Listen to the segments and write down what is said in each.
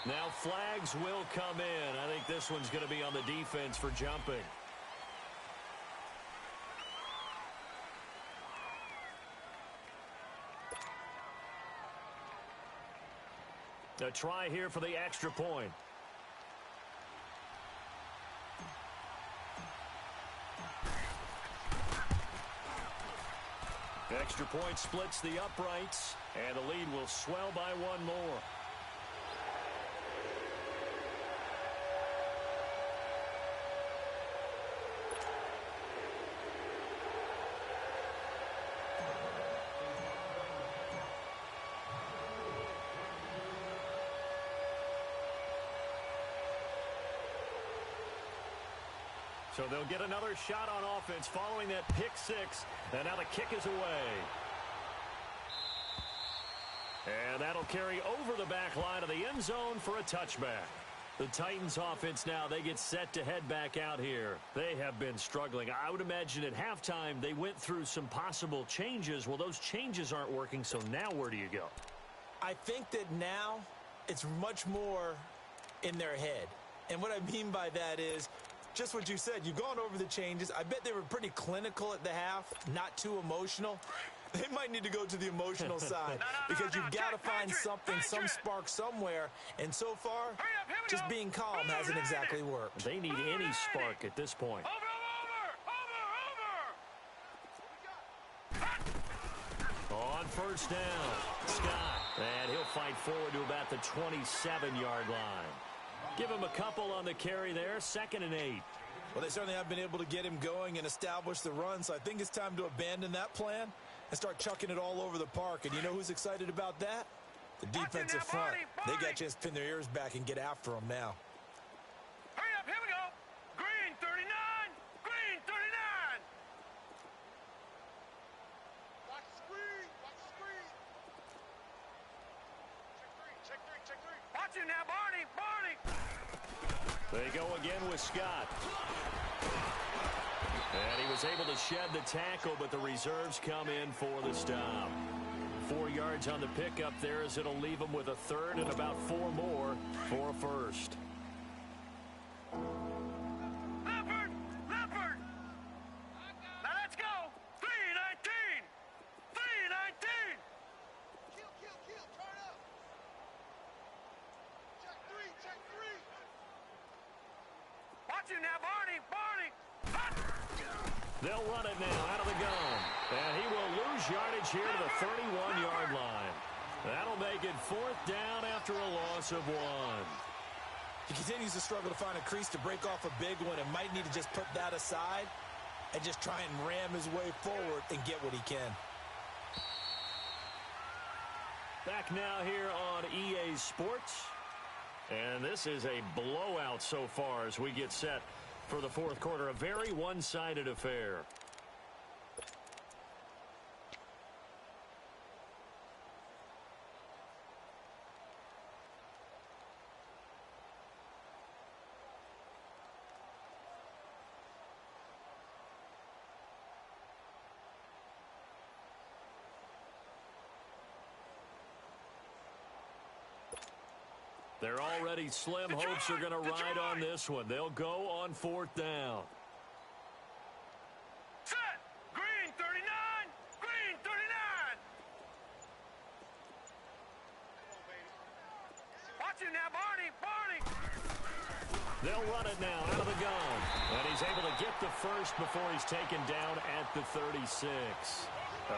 Now flags will come in. I think this one's going to be on the defense for jumping. A try here for the extra point. Extra point splits the uprights, and the lead will swell by one more. So they'll get another shot on offense following that pick six. And now the kick is away. And that'll carry over the back line of the end zone for a touchback. The Titans offense now, they get set to head back out here. They have been struggling. I would imagine at halftime they went through some possible changes. Well, those changes aren't working, so now where do you go? I think that now it's much more in their head. And what I mean by that is just what you said. You've gone over the changes. I bet they were pretty clinical at the half, not too emotional. They might need to go to the emotional side because you've got to find something, some spark somewhere. And so far, just being calm hasn't exactly worked. They need any spark at this point. On first down, Scott. And he'll fight forward to about the 27-yard line. Give him a couple on the carry there, 2nd and 8. Well, they certainly have been able to get him going and establish the run, so I think it's time to abandon that plan and start chucking it all over the park. And you know who's excited about that? The defensive front. They got a chance to pin their ears back and get after them now. Hurry up, here we go. Green 39, green 39. Watch the screen, watch the screen. Check three. Watch him now, Barney. They go again with Scott. And he was able to shed the tackle, but the reserves come in for the stop. 4 yards on the pickup there as it'll leave him with a third and about 4 more for a first. Leopard! Now let's go! 3-19! 3-19! Kill, turn up! Check three! Watch him now, Barney! They'll run it now out of the gun. And he will lose yardage here to the 31-yard line. That'll make it 4th down after a loss of 1. He continues to struggle to find a crease to break off a big one and might need to just put that aside and just try and ram his way forward and get what he can. Back now here on EA Sports. And this is a blowout so far as we get set for the 4th quarter. A very one-sided affair. They're already slim hopes are going to ride on this one. They'll go on 4th down. Set! Green 39! Green 39! Watch him now, Barney! They'll run it now out of the gun. And he's able to get the first before he's taken down at the 36.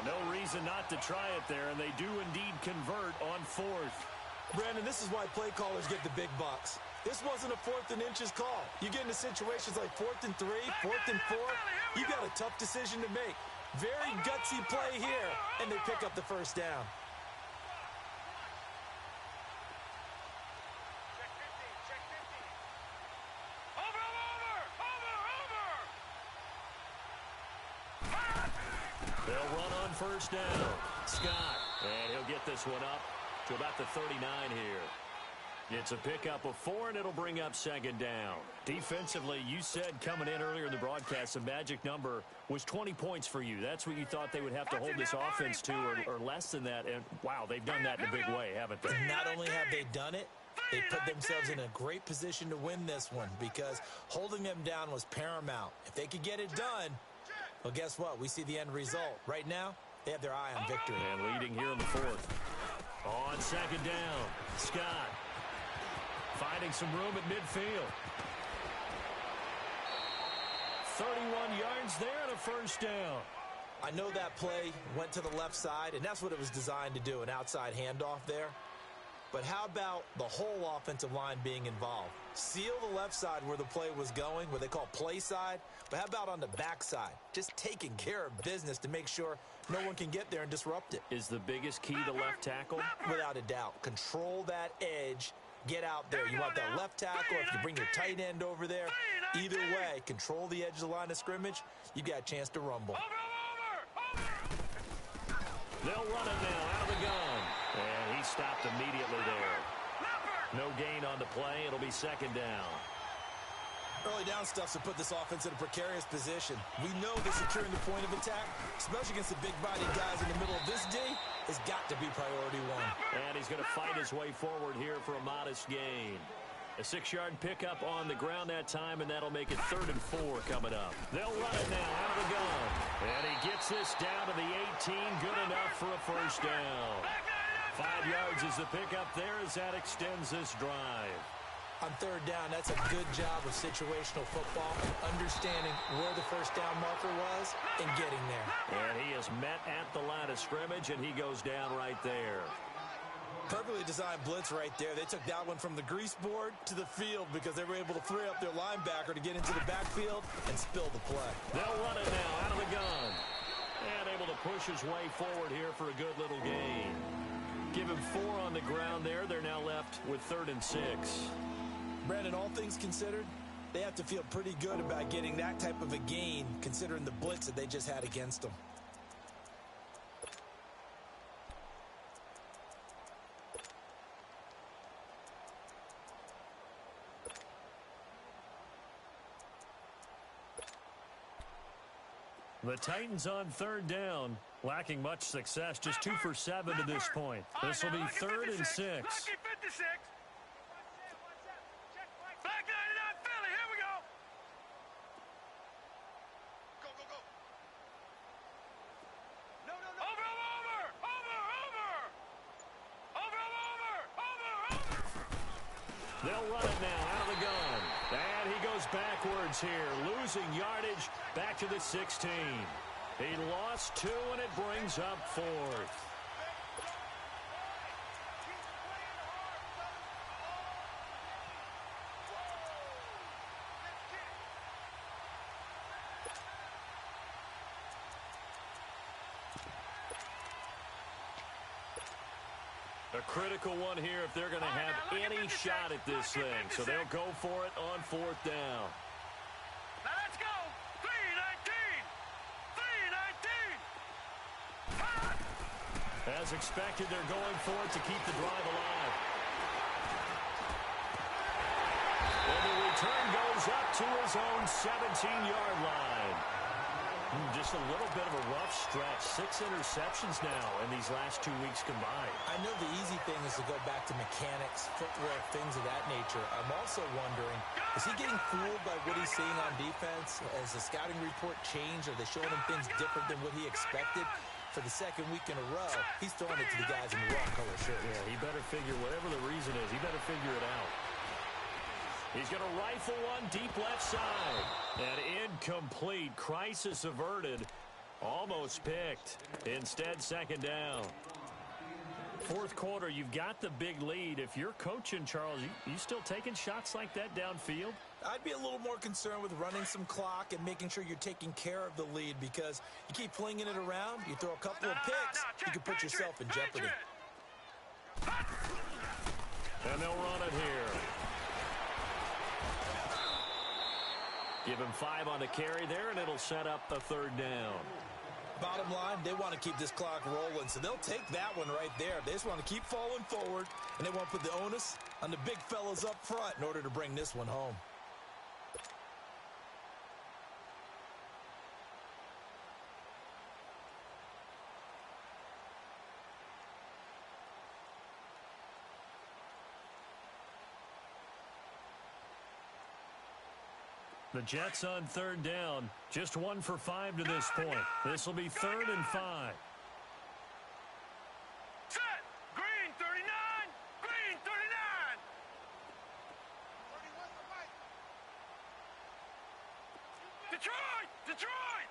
No reason not to try it there, and they do indeed convert on 4th. Brandon, this is why play callers get the big bucks. This wasn't a 4th and inches call. You get into situations like 4th and 3, 4th and 4. You got a tough decision to make. Very gutsy play here, and they pick up the first down. Check 50. Over! They'll run on first down. Scott, and he'll get this one up to about the 39 here. It's a pickup of 4, and it'll bring up 2nd down. Defensively, you said coming in earlier in the broadcast, the magic number was 20 points for you. That's what you thought they would have to hold this offense to, or less than that. And, wow, they've done that in a big way, haven't they? Not only have they done it, They put themselves in a great position to win this one because holding them down was paramount. If they could get it done, well, guess what? We see the end result. Right now, they have their eye on victory. And leading here in the fourth. On second down, Scott finding some room at midfield. 31 yards there and a first down. I know that play went to the left side, and that's what it was designed to do, an outside handoff there. But how about the whole offensive line being involved? Seal the left side where the play was going, what they call play side. But how about on the back side? Just taking care of business to make sure no one can get there and disrupt it. Is the biggest key to left tackle? Without a doubt. Control that edge. Get out there. You want that left tackle. If you bring your tight end over there, either way, control the edge of the line of scrimmage. You got a chance to rumble. They'll run it now out of the gun. And he stopped immediately there. No gain on the play. It'll be second down. Early down stuff to put this offense in a precarious position. We know that securing the point of attack, especially against the big-bodied guys in the middle of this D, has got to be priority one. And he's going to fight his way forward here for a modest gain. A 6-yard pickup on the ground that time, and that'll make it 3rd and 4 coming up. They'll run it now out of the gun. And he gets this down to the 18. Good enough for a first down. 5 yards is the pickup there as that extends this drive. On 3rd down, that's a good job of situational football, understanding where the first down marker was and getting there. And he is met at the line of scrimmage, and he goes down right there. Perfectly designed blitz right there. They took that one from the grease board to the field because they were able to free up their linebacker to get into the backfield and spill the play. They'll run it now out of the gun. And able to push his way forward here for a good little gain. Give him 4 on the ground there. They're now left with 3rd and 6. Brandon, all things considered, they have to feel pretty good about getting that type of a gain considering the blitz that they just had against them. The Titans on 3rd down, lacking much success, just 2 for 7 to this point. This will be 3rd and 6. Back 99 Philly, here we go. Go, go, go. No, no, no. Over. They'll run it now out of the gun. And he goes backwards here, losing yardage back to the 16. He lost 2, and it brings up 4th. A critical one here if they're going to have any shot at this thing. So they'll go for it on 4th down. Now let's go. 3-19. As expected, they're going for it to keep the drive alive. And the return goes up to his own 17-yard line. Just a little bit of a rough stretch. 6 interceptions now in these last 2 weeks combined. I know the easy thing is to go back to mechanics, footwork, things of that nature. I'm also wondering, is he getting fooled by what he's seeing on defense? Has the scouting report changed? Are they showing him things different than what he expected? For the 2nd week in a row, he's throwing it to the guys in the wrong color shirt. Yeah, he better figure, whatever the reason is, he better figure it out. He's going to rifle one deep left side. And incomplete. Crisis averted. Almost picked. Instead, 2nd down. 4th quarter, you've got the big lead. If you're coaching, Charles, you still taking shots like that downfield? I'd be a little more concerned with running some clock and making sure you're taking care of the lead because you keep flinging it around, you throw a couple of picks, you can put yourself in jeopardy. And they'll run it here. Give him 5 on the carry there, and it'll set up a 3rd down. Bottom line, they want to keep this clock rolling, so they'll take that one right there. They just want to keep falling forward, and they want to put the onus on the big fellas up front in order to bring this one home. The Jets on third down. Just 1 for 5 to this point. This will be 3rd and 5. Set. Green 39. Green 39. Detroit. Detroit.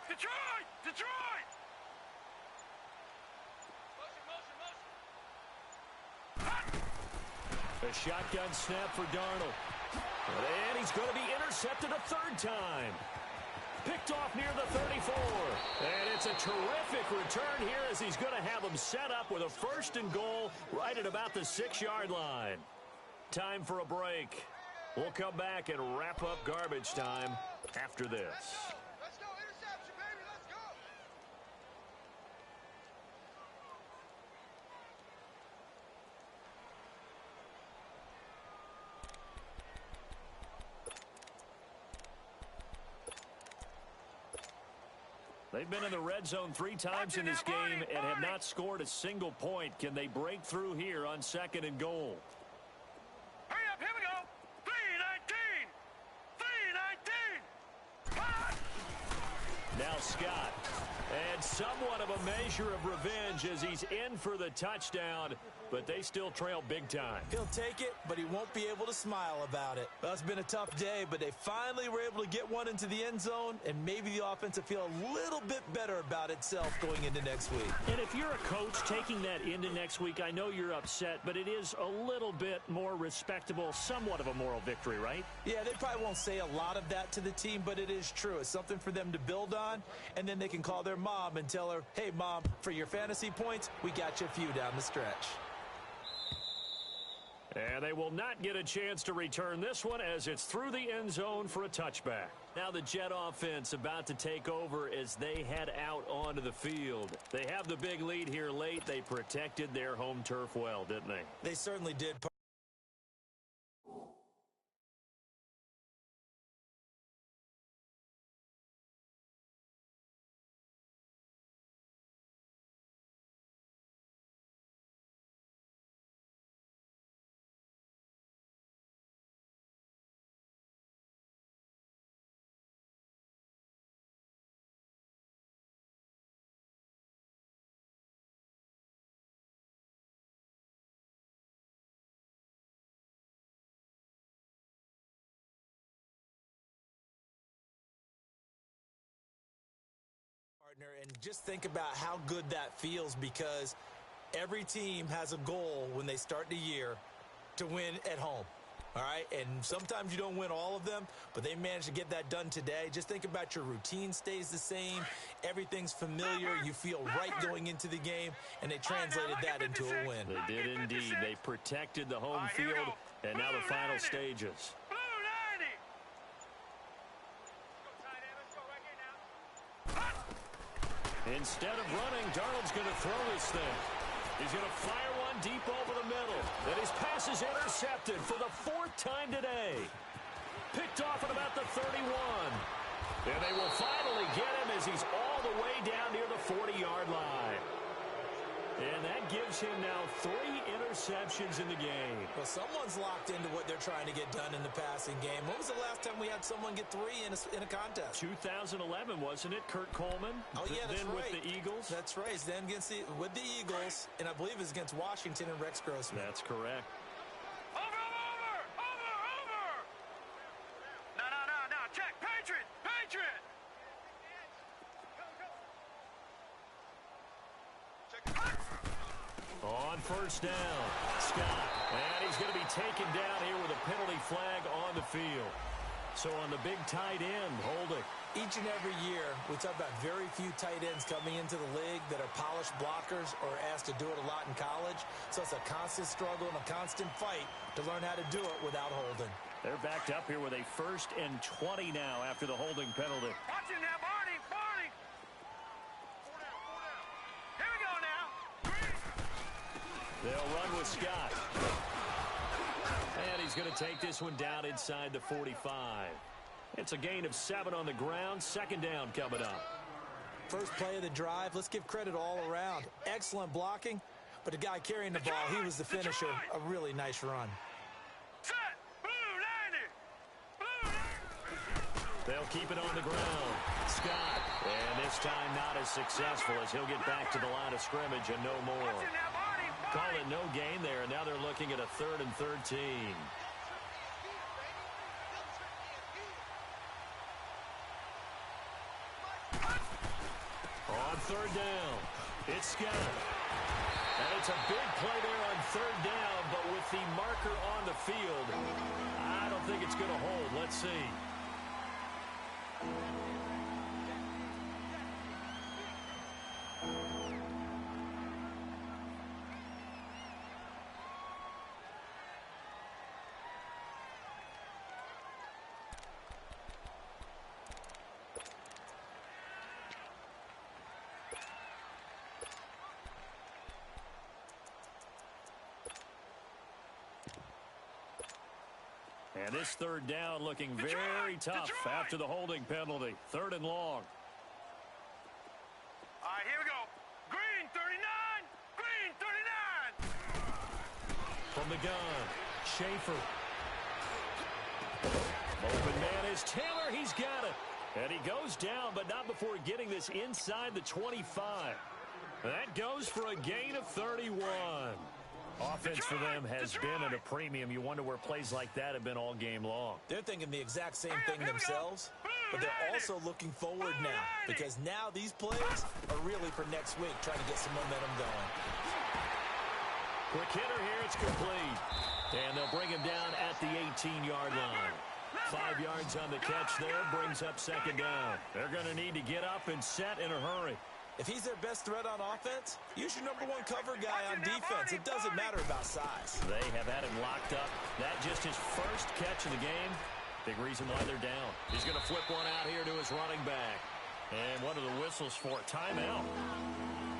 Detroit. Detroit. A shotgun snap for Darnold. And he's going to be intercepted a 3rd time. Picked off near the 34. And it's a terrific return here as he's going to have them set up with a 1st and goal right at about the 6-yard line. Time for a break. We'll come back and wrap up garbage time after this. Let's go. Interception, baby. Let's go. They've been in the red zone 3 times in this game and have not scored a single point. Can they break through here on 2nd and goal? Hurry up. Here we go. 319. 319. Now Scott. And somewhat of a measure of revenge as he's in for the touchdown, but they still trail big time. He'll take it, but he won't be able to smile about it. Well, it's been a tough day, but they finally were able to get one into the end zone, and maybe the offense will feel a little bit better about itself going into next week. And if you're a coach taking that into next week, I know you're upset, but it is a little bit more respectable, somewhat of a moral victory, right? Yeah, they probably won't say a lot of that to the team, but it is true. It's something for them to build on, and then they can call their mom and tell her, hey, Mom, for your fantasy points, we got you a few down the stretch. And they will not get a chance to return this one as it's through the end zone for a touchback. Now the Jet offense about to take over as they head out onto the field. They have the big lead here late. They protected their home turf well, didn't they? They certainly did. And just think about how good that feels, because every team has a goal when they start the year to win at home. All right, and sometimes you don't win all of them, but they managed to get that done today. Just think about your routine stays the same. Everything's familiar. You feel right going into the game, and they translated that into a win. They did indeed. They protected the home field, and now the final stages. Instead of running, Darnold's going to throw this thing. He's going to fire one deep over the middle. And his pass is intercepted for the 4th time today. Picked off at about the 31. And they will finally get him as he's all the way down near the 40-yard line. And that gives him now 3 interceptions in the game. Well, someone's locked into what they're trying to get done in the passing game. When was the last time we had someone get 3 in a contest? 2011, wasn't it? Kurt Coleman. Oh, yeah, that's then right. With the Eagles. That's right. Then with the Eagles, and I believe it's against Washington and Rex Grossman. That's correct. Over! No. Check. Patriot! On 1st down, Scott. And he's going to be taken down here with a penalty flag on the field. So on the big tight end, Holding. Each and every year, we talk about very few tight ends coming into the league that are polished blockers or asked to do it a lot in college. So it's a constant struggle and a constant fight to learn how to do it without holding. They're backed up here with a 1st and 20 now after the holding penalty. Watch him now, Barney! 4 down. Here we go now. They'll run with Scott. And he's going to take this one down inside the 45. It's a gain of 7 on the ground. 2nd down coming up. First play of the drive, let's give credit all around. Excellent blocking, but the guy carrying the ball, he was the finisher. A really nice run. Set! Blue 90! They'll keep it on the ground. Scott. And this time not as successful as he'll get back to the line of scrimmage and no more. Call it no gain there, and now they're looking at a 3rd and 13. On 3rd down, it's Scott. And it's a big play there on 3rd down, but with the marker on the field, I don't think it's going to hold. Let's see. And this 3rd down looking very tough after the holding penalty. 3rd and long. All right, here we go. Green 39. Green 39. From the gun, Schaefer. Open man is Taylor. He's got it. And he goes down, but not before getting this inside the 25. That goes for a gain of 31. Offense for them has been at a premium. You wonder where plays like that have been all game long. They're thinking the exact same thing themselves, but they're also looking forward now because now these plays are really for next week, trying to get some momentum going. Quick hitter here, it's complete. And they'll bring him down at the 18-yard line. 5 yards on the catch there, brings up 2nd down. They're going to need to get up and set in a hurry. If he's their best threat on offense, use your #1 cover guy on defense. It doesn't matter about size. They have had him locked up. That just his first catch of the game. Big reason why they're down. He's going to flip one out here to his running back. And what are the whistles for? Timeout.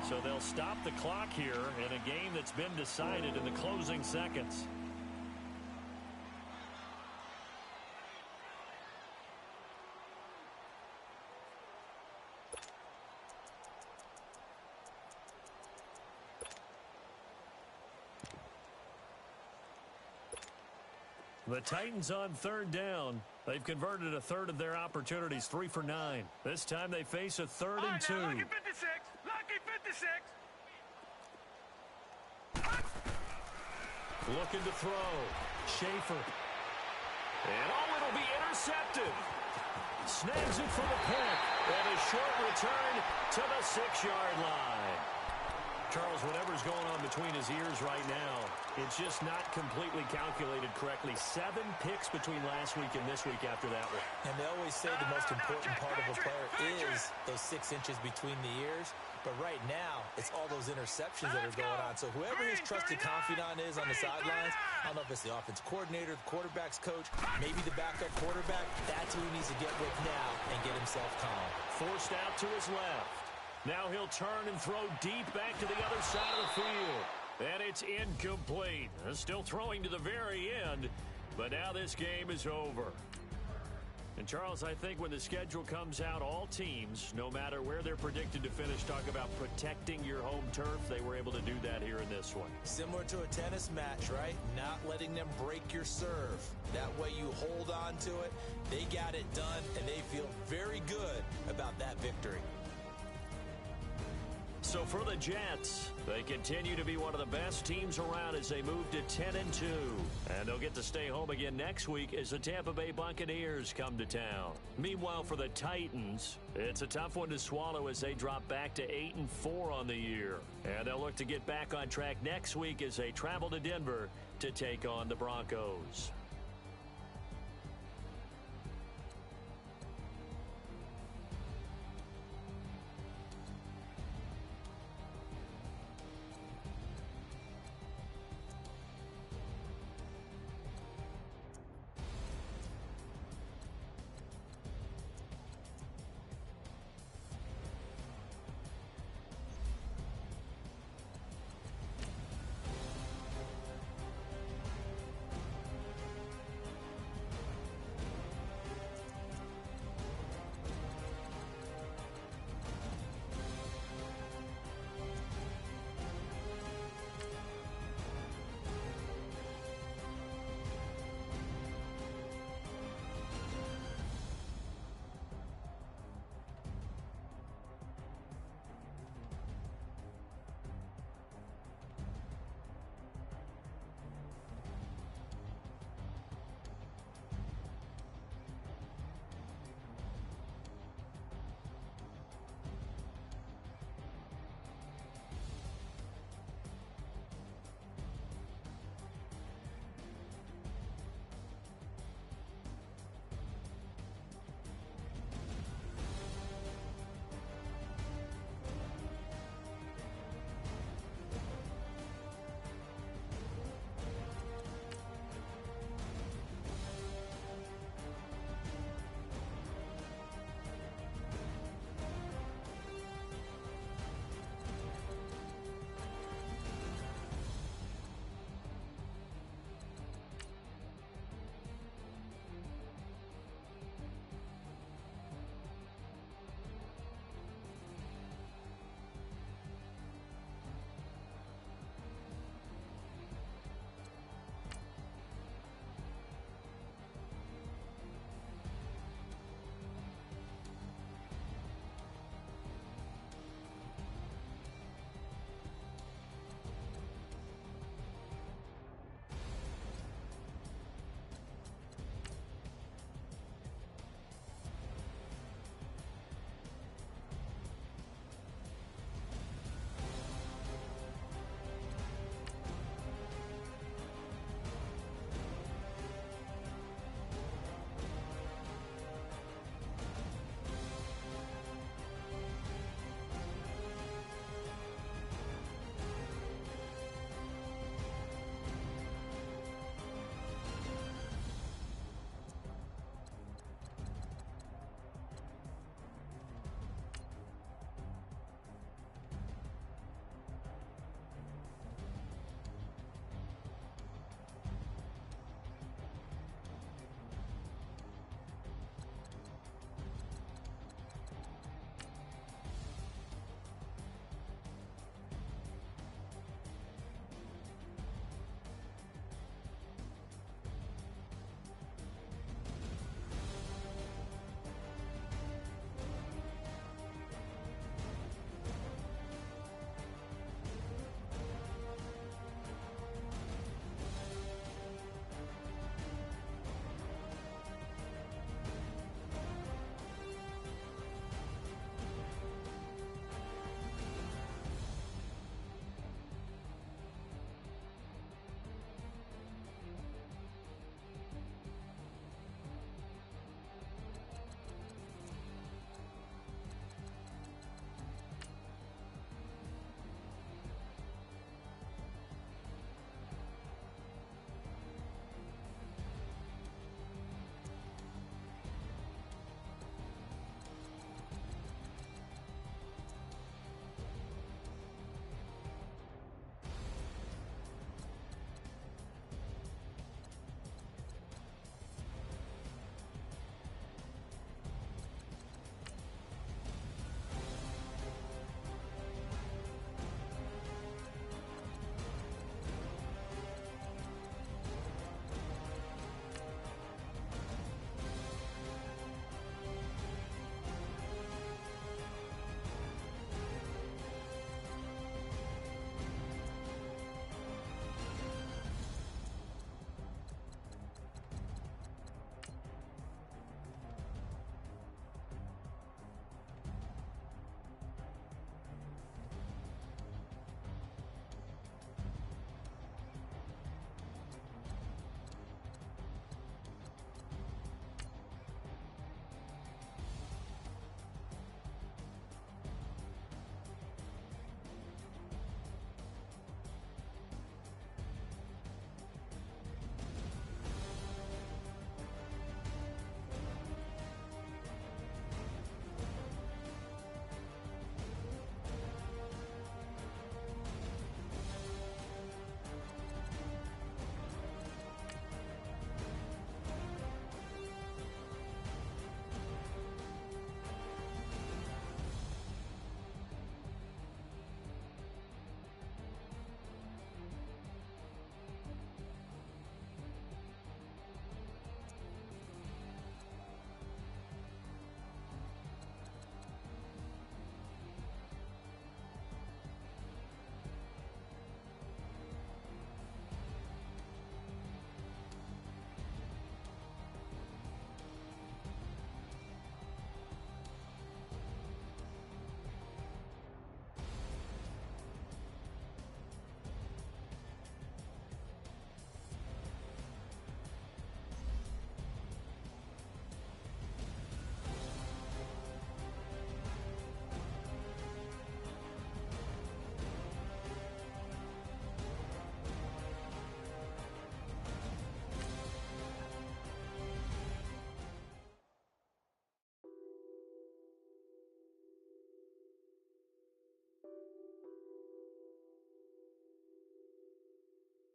So they'll stop the clock here in a game that's been decided in the closing seconds. The Titans on 3rd down. They've converted a 1/3 of their opportunities, 3 for 9. This time they face a 3rd and 2. Lucky 56. Lucky 56. Looking to throw. Schaefer. And it'll be intercepted. Snags it for the pick. And a short return to the 6-yard line. Charles, whatever's going on between his ears right now, it's just not completely calculated correctly. 7 picks between last week and this week after that one. And they always say the most important part of a player is those 6 inches between the ears. But right now, it's all those interceptions that are going on. So whoever his trusted confidant is on the sidelines, I don't know if it's the offense coordinator, the quarterback's coach, maybe the backup quarterback, that's who he needs to get with now and get himself calm. Forced out to his left. Now he'll turn and throw deep back to the other side of the field. And it's incomplete. Still throwing to the very end, but now this game is over. And, Charles, I think when the schedule comes out, all teams, no matter where they're predicted to finish, talk about protecting your home turf. They were able to do that here in this one. Similar to a tennis match, right? Not letting them break your serve. That way you hold on to it. They got it done, and they feel very good about that victory. So for the Jets, they continue to be one of the best teams around as they move to 10-2. And they'll get to stay home again next week as the Tampa Bay Buccaneers come to town. Meanwhile, for the Titans, it's a tough one to swallow as they drop back to 8-4 on the year. And they'll look to get back on track next week as they travel to Denver to take on the Broncos.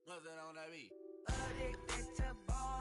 What's that on that beat? Addicted to ball.